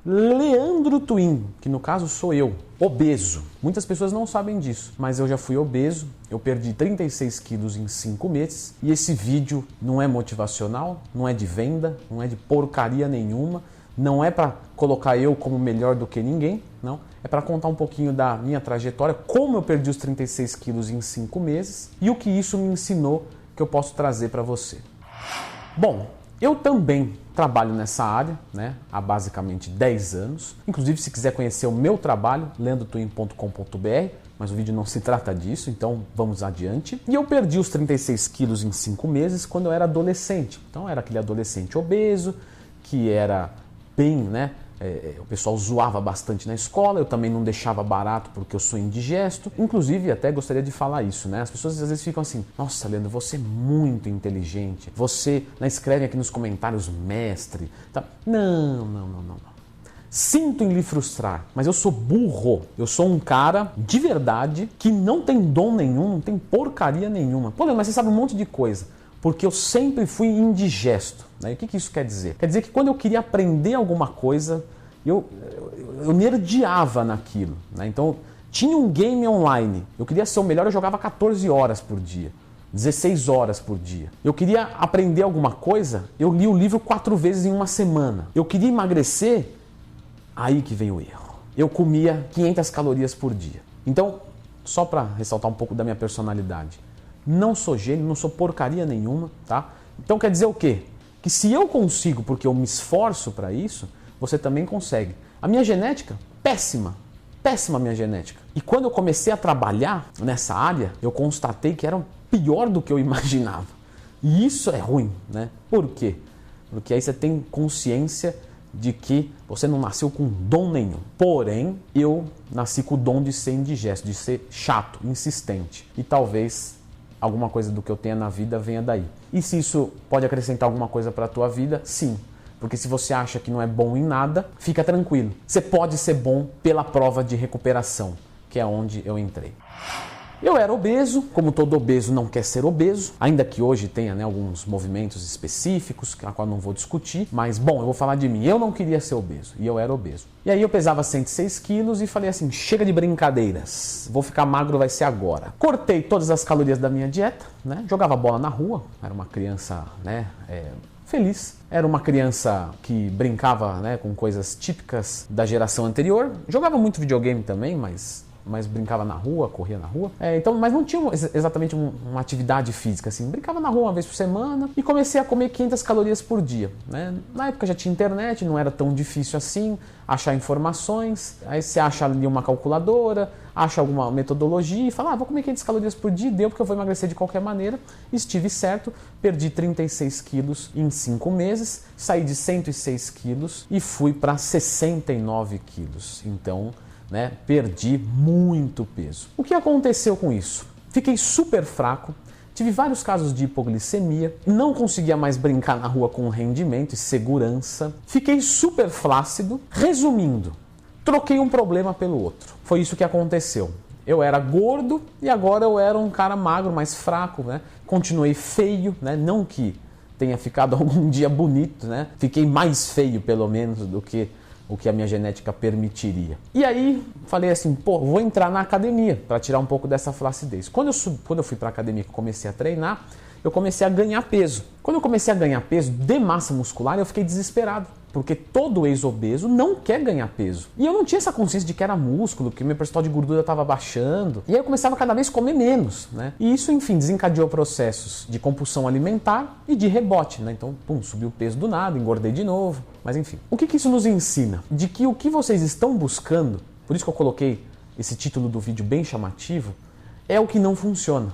Leandro Twin, que no caso sou eu, obeso. Muitas pessoas não sabem disso, mas eu já fui obeso, eu perdi 36 quilos em 5 meses e esse vídeo não é motivacional, não é de venda, não é de porcaria nenhuma, não é para colocar eu como melhor do que ninguém, não. É para contar um pouquinho da minha trajetória, como eu perdi os 36 quilos em 5 meses e o que isso me ensinou que eu posso trazer para você. Bom, eu também trabalho nessa área, né, há basicamente 10 anos. Inclusive, se quiser conhecer o meu trabalho, leandrotwin.com.br, mas o vídeo não se trata disso, então vamos adiante. E eu perdi os 36 quilos em 5 meses quando eu era adolescente. Então, eu era aquele adolescente obeso, que era bem, né, o pessoal zoava bastante na escola, eu também não deixava barato porque eu sou indigesto. Inclusive, até gostaria de falar isso, né? As pessoas às vezes ficam assim, nossa, Leandro, você é muito inteligente. Você, né, escreve aqui nos comentários, mestre. Tá? Não. Sinto em lhe frustrar, mas eu sou burro. Eu sou um cara de verdade que não tem dom nenhum, não tem porcaria nenhuma. Pô, Leandro, mas você sabe um monte de coisa. Porque eu sempre fui indigesto. Né? E o que isso quer dizer? Quer dizer que quando eu queria aprender alguma coisa, eu nerdeava naquilo. Né? Então, tinha um game online. Eu queria ser o melhor, eu jogava 14 horas por dia. 16 horas por dia. Eu queria aprender alguma coisa, eu li o livro 4 vezes em uma semana. Eu queria emagrecer, aí que vem o erro. Eu comia 500 calorias por dia. Então, só para ressaltar um pouco da minha personalidade, não sou gênio, não sou porcaria nenhuma, tá? Então quer dizer o quê? Que se eu consigo porque eu me esforço para isso, você também consegue. A minha genética, péssima a minha genética. E quando eu comecei a trabalhar nessa área, eu constatei que era pior do que eu imaginava. E isso é ruim, né? Por quê? Porque aí você tem consciência de que você não nasceu com dom nenhum. Porém, eu nasci com o dom de ser indigesto, de ser chato, insistente. E talvez alguma coisa do que eu tenha na vida venha daí. E se isso pode acrescentar alguma coisa para a tua vida? Sim. Porque se você acha que não é bom em nada, fica tranquilo. Você pode ser bom pela prova de recuperação, que é onde eu entrei. Eu era obeso, como todo obeso não quer ser obeso, ainda que hoje tenha, né, alguns movimentos específicos, a qual não vou discutir, mas bom, eu vou falar de mim. Eu não queria ser obeso e eu era obeso. E aí eu pesava 106 quilos e falei assim, chega de brincadeiras, vou ficar magro, vai ser agora. Cortei todas as calorias da minha dieta, né, jogava bola na rua, era uma criança, né, feliz. Era uma criança que brincava, né, com coisas típicas da geração anterior, jogava muito videogame também, mas brincava na rua, corria na rua. Então, mas não tinha exatamente uma atividade física, assim. Brincava na rua uma vez por semana e comecei a comer 500 calorias por dia. Né? Na época já tinha internet, não era tão difícil assim achar informações. Aí você acha ali uma calculadora, acha alguma metodologia e fala, vou comer 500 calorias por dia, deu porque eu vou emagrecer de qualquer maneira. Estive certo, perdi 36 quilos em 5 meses, saí de 106 quilos e fui para 69 quilos. Então, né, perdi muito peso. O que aconteceu com isso? Fiquei super fraco, tive vários casos de hipoglicemia, não conseguia mais brincar na rua com rendimento e segurança, fiquei super flácido. Resumindo, troquei um problema pelo outro. Foi isso que aconteceu. Eu era gordo e agora eu era um cara magro, mais fraco, né? Continuei feio, né? Não que tenha ficado algum dia bonito, né? Fiquei mais feio, pelo menos, do que o que a minha genética permitiria. E aí, falei assim, vou entrar na academia para tirar um pouco dessa flacidez. Quando eu fui para a academia e comecei a treinar, eu comecei a ganhar peso. Quando eu comecei a ganhar peso de massa muscular, eu fiquei desesperado. Porque todo ex-obeso não quer ganhar peso. E eu não tinha essa consciência de que era músculo, que meu percentual de gordura estava baixando. E aí eu começava cada vez a comer menos, né? E isso, enfim, desencadeou processos de compulsão alimentar e de rebote, né? Então, subiu o peso do nada, engordei de novo. Mas enfim, o que isso nos ensina? De que o que vocês estão buscando, por isso que eu coloquei esse título do vídeo bem chamativo, é o que não funciona.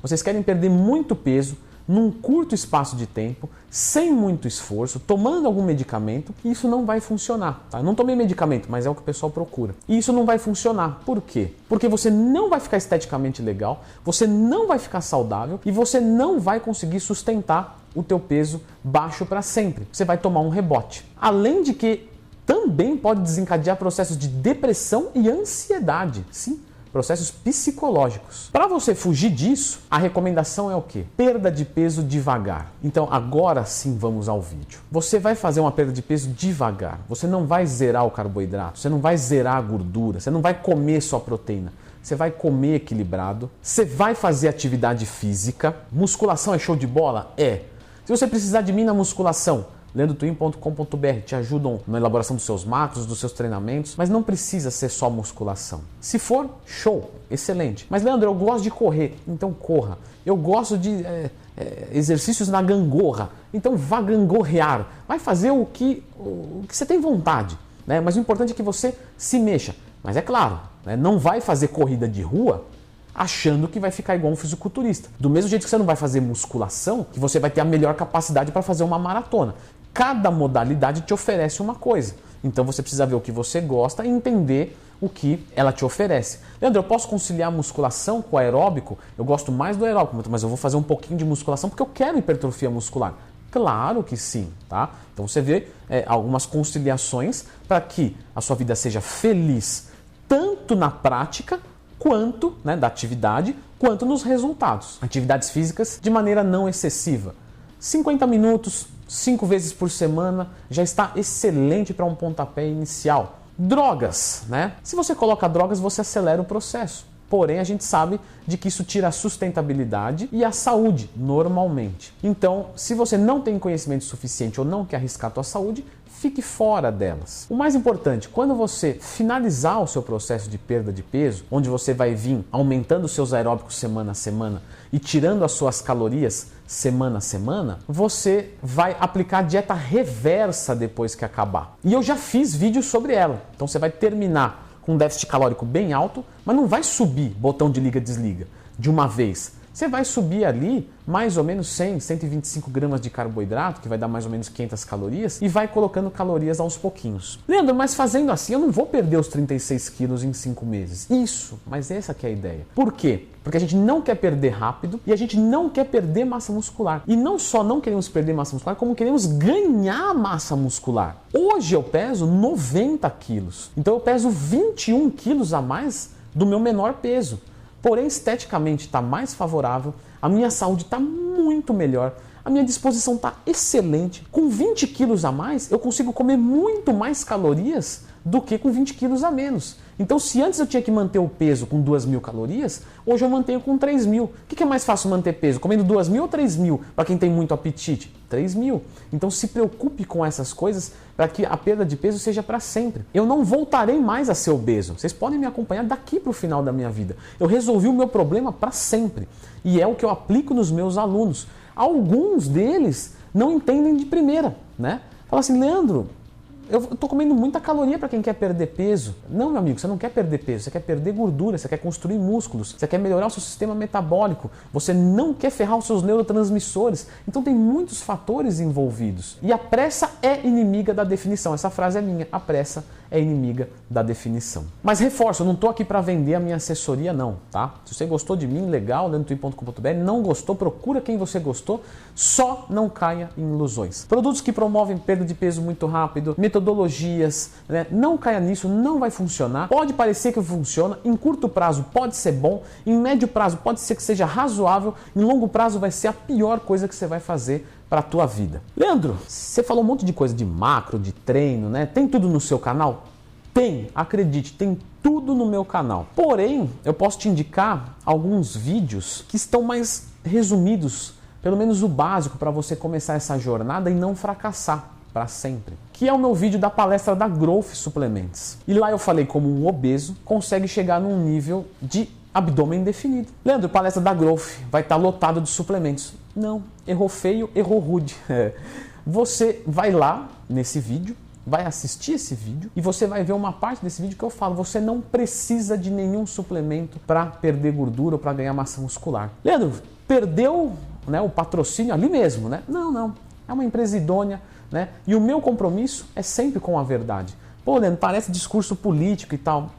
Vocês querem perder muito peso num curto espaço de tempo, sem muito esforço, tomando algum medicamento, e isso não vai funcionar. Tá? Eu não tomei medicamento, mas é o que o pessoal procura. E isso não vai funcionar. Por quê? Porque você não vai ficar esteticamente legal, você não vai ficar saudável e você não vai conseguir sustentar o teu peso baixo para sempre. Você vai tomar um rebote. Além de que também pode desencadear processos de depressão e ansiedade. Sim, processos psicológicos. Para você fugir disso, a recomendação é o quê? Perda de peso devagar. Então agora sim vamos ao vídeo. Você vai fazer uma perda de peso devagar. Você não vai zerar o carboidrato, você não vai zerar a gordura, você não vai comer só proteína. Você vai comer equilibrado, você vai fazer atividade física. Musculação é show de bola? É. Se você precisar de mim na musculação, leandrotwin.com.br te ajudam na elaboração dos seus macros, dos seus treinamentos, mas não precisa ser só musculação. Se for, show, excelente. Mas Leandro, eu gosto de correr, então corra. Eu gosto de exercícios na gangorra, então vá gangorrear. Vai fazer o que você tem vontade, né? Mas o importante é que você se mexa. Mas é claro, né? Não vai fazer corrida de rua achando que vai ficar igual um fisiculturista. Do mesmo jeito que você não vai fazer musculação, que você vai ter a melhor capacidade para fazer uma maratona. Cada modalidade te oferece uma coisa. Então você precisa ver o que você gosta e entender o que ela te oferece. Leandro, eu posso conciliar a musculação com o aeróbico? Eu gosto mais do aeróbico, mas eu vou fazer um pouquinho de musculação porque eu quero hipertrofia muscular. Claro que sim, tá? Então você vê algumas conciliações para que a sua vida seja feliz, tanto na prática, quanto da atividade, quanto nos resultados. Atividades físicas de maneira não excessiva. 50 minutos, 5 vezes por semana, já está excelente para um pontapé inicial. Drogas, né? Se você coloca drogas, você acelera o processo. Porém, a gente sabe de que isso tira a sustentabilidade e a saúde, normalmente. Então, se você não tem conhecimento suficiente ou não quer arriscar a tua saúde, fique fora delas. O mais importante, quando você finalizar o seu processo de perda de peso, onde você vai vir aumentando os seus aeróbicos semana a semana e tirando as suas calorias semana a semana, você vai aplicar a dieta reversa depois que acabar. E eu já fiz vídeo sobre ela. Então você vai terminar com um déficit calórico bem alto, mas não vai subir botão de liga-desliga de uma vez. Você vai subir ali mais ou menos 100, 125 gramas de carboidrato, que vai dar mais ou menos 500 calorias, e vai colocando calorias aos pouquinhos. Leandro, mas fazendo assim eu não vou perder os 36 quilos em 5 meses. Isso, mas essa que é a ideia. Por quê? Porque a gente não quer perder rápido e a gente não quer perder massa muscular. E não só não queremos perder massa muscular, como queremos ganhar massa muscular. Hoje eu peso 90 quilos, então eu peso 21 quilos a mais do meu menor peso. Porém, esteticamente está mais favorável, a minha saúde está muito melhor, a minha disposição está excelente. Com 20 quilos a mais, eu consigo comer muito mais calorias do que com 20 quilos a menos. Então, se antes eu tinha que manter o peso com 2.000 calorias, hoje eu mantenho com 3.000. O que é mais fácil manter peso? Comendo 2.000 ou 3.000? Para quem tem muito apetite? 3.000. Então, se preocupe com essas coisas para que a perda de peso seja para sempre. Eu não voltarei mais a ser obeso. Vocês podem me acompanhar daqui para o final da minha vida. Eu resolvi o meu problema para sempre. E é o que eu aplico nos meus alunos. Alguns deles não entendem de primeira, né? Fala assim, Leandro, eu estou comendo muita caloria para quem quer perder peso. Não, meu amigo, você não quer perder peso, você quer perder gordura, você quer construir músculos, você quer melhorar o seu sistema metabólico, você não quer ferrar os seus neurotransmissores. Então tem muitos fatores envolvidos. E a pressa é inimiga da definição. Essa frase é minha, a pressa é inimiga da definição. Mas reforço, eu não estou aqui para vender a minha assessoria não, tá? Se você gostou de mim, legal, leandrotwin.com.br, não gostou, procura quem você gostou, só não caia em ilusões. Produtos que promovem perda de peso muito rápido, metodologias, né? Não caia nisso, não vai funcionar. Pode parecer que funciona, em curto prazo pode ser bom, em médio prazo pode ser que seja razoável, em longo prazo vai ser a pior coisa que você vai fazer para a tua vida. Leandro, você falou um monte de coisa de macro, de treino, né? Tem tudo no seu canal? Tem, acredite, tem tudo no meu canal. Porém, eu posso te indicar alguns vídeos que estão mais resumidos, pelo menos o básico para você começar essa jornada e não fracassar para sempre. Que é o meu vídeo da palestra da Growth Suplementos. E lá eu falei como um obeso consegue chegar num nível de abdômen definido. Leandro, palestra da Growth vai estar lotado de suplementos. Não, errou feio, errou rude. Você vai lá nesse vídeo, vai assistir esse vídeo e você vai ver uma parte desse vídeo que eu falo, você não precisa de nenhum suplemento para perder gordura ou para ganhar massa muscular. Leandro, perdeu, né, o patrocínio ali mesmo, né? Não, é uma empresa idônea, né? E o meu compromisso é sempre com a verdade. Pô, Leandro, parece discurso político e tal.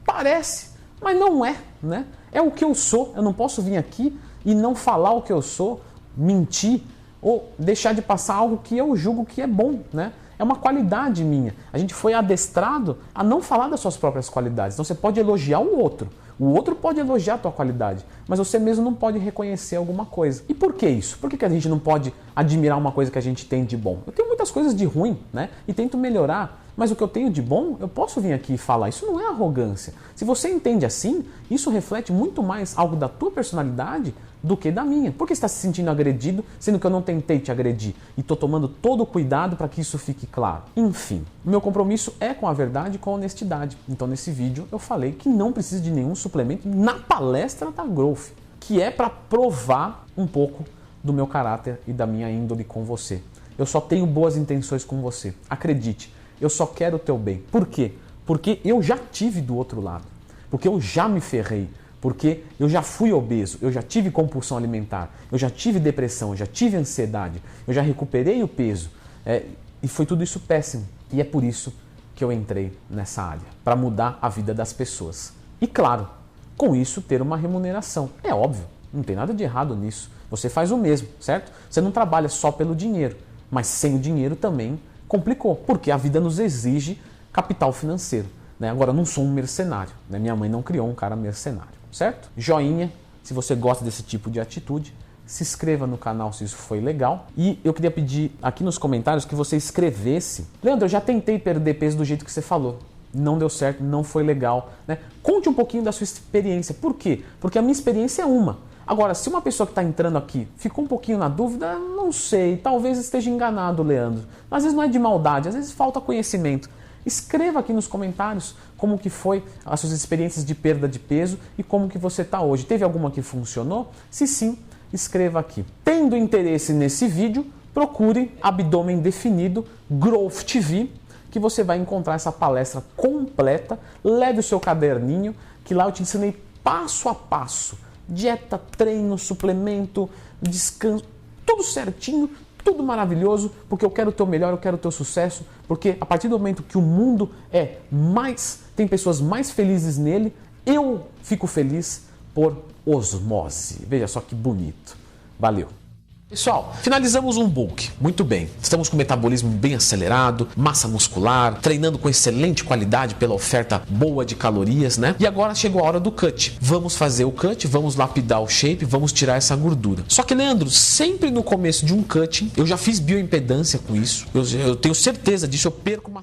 Parece, mas não é, né? É o que eu sou, eu não posso vir aqui e não falar o que eu sou, mentir ou deixar de passar algo que eu julgo que é bom, né? É uma qualidade minha. A gente foi adestrado a não falar das suas próprias qualidades. Então você pode elogiar o outro pode elogiar a tua qualidade, mas você mesmo não pode reconhecer alguma coisa. E por que isso? Por que a gente não pode admirar uma coisa que a gente tem de bom? Eu tenho muitas coisas de ruim, né? E tento melhorar, mas o que eu tenho de bom, eu posso vir aqui e falar. Isso não é arrogância. Se você entende assim, isso reflete muito mais algo da tua personalidade do que da minha. Por que você está se sentindo agredido, sendo que eu não tentei te agredir? E estou tomando todo o cuidado para que isso fique claro. Enfim, o meu compromisso é com a verdade e com a honestidade. Então nesse vídeo eu falei que não precisa de nenhum suplemento na palestra da Growth, que é para provar um pouco do meu caráter e da minha índole com você. Eu só tenho boas intenções com você. Acredite, eu só quero o teu bem. Por quê? Porque eu já tive do outro lado. Porque eu já me ferrei. Porque eu já fui obeso, eu já tive compulsão alimentar, eu já tive depressão, eu já tive ansiedade, eu já recuperei o peso. E foi tudo isso péssimo. E é por isso que eu entrei nessa área, para mudar a vida das pessoas. E claro, com isso ter uma remuneração. É óbvio, não tem nada de errado nisso. Você faz o mesmo, certo? Você não trabalha só pelo dinheiro, mas sem o dinheiro também complicou, porque a vida nos exige capital financeiro. Agora, eu não sou um mercenário, minha mãe não criou um cara mercenário. Certo? Joinha, se você gosta desse tipo de atitude, se inscreva no canal se isso foi legal. E eu queria pedir aqui nos comentários que você escrevesse: Leandro, eu já tentei perder peso do jeito que você falou, não deu certo, não foi legal, né? Conte um pouquinho da sua experiência. Por quê? Porque a minha experiência é uma. Agora, se uma pessoa que está entrando aqui ficou um pouquinho na dúvida, não sei, talvez esteja enganado, Leandro. Às vezes não é de maldade, às vezes falta conhecimento. Escreva aqui nos comentários como que foi as suas experiências de perda de peso e como que você está hoje. Teve alguma que funcionou? Se sim, escreva aqui. Tendo interesse nesse vídeo, procure Abdômen Definido Growth TV, que você vai encontrar essa palestra completa. Leve o seu caderninho, que lá eu te ensinei passo a passo. Dieta, treino, suplemento, descanso, tudo certinho, tudo maravilhoso, porque eu quero o teu melhor, eu quero o teu sucesso, porque a partir do momento que o mundo tem pessoas mais felizes nele, eu fico feliz por osmose. Veja só que bonito. Valeu. Pessoal, finalizamos um bulk. Muito bem. Estamos com o metabolismo bem acelerado, massa muscular, treinando com excelente qualidade pela oferta boa de calorias, né? E agora chegou a hora do cut. Vamos fazer o cut, vamos lapidar o shape, vamos tirar essa gordura. Só que, Leandro, sempre no começo de um cut, eu já fiz bioimpedância com isso. Eu tenho certeza disso, eu perco uma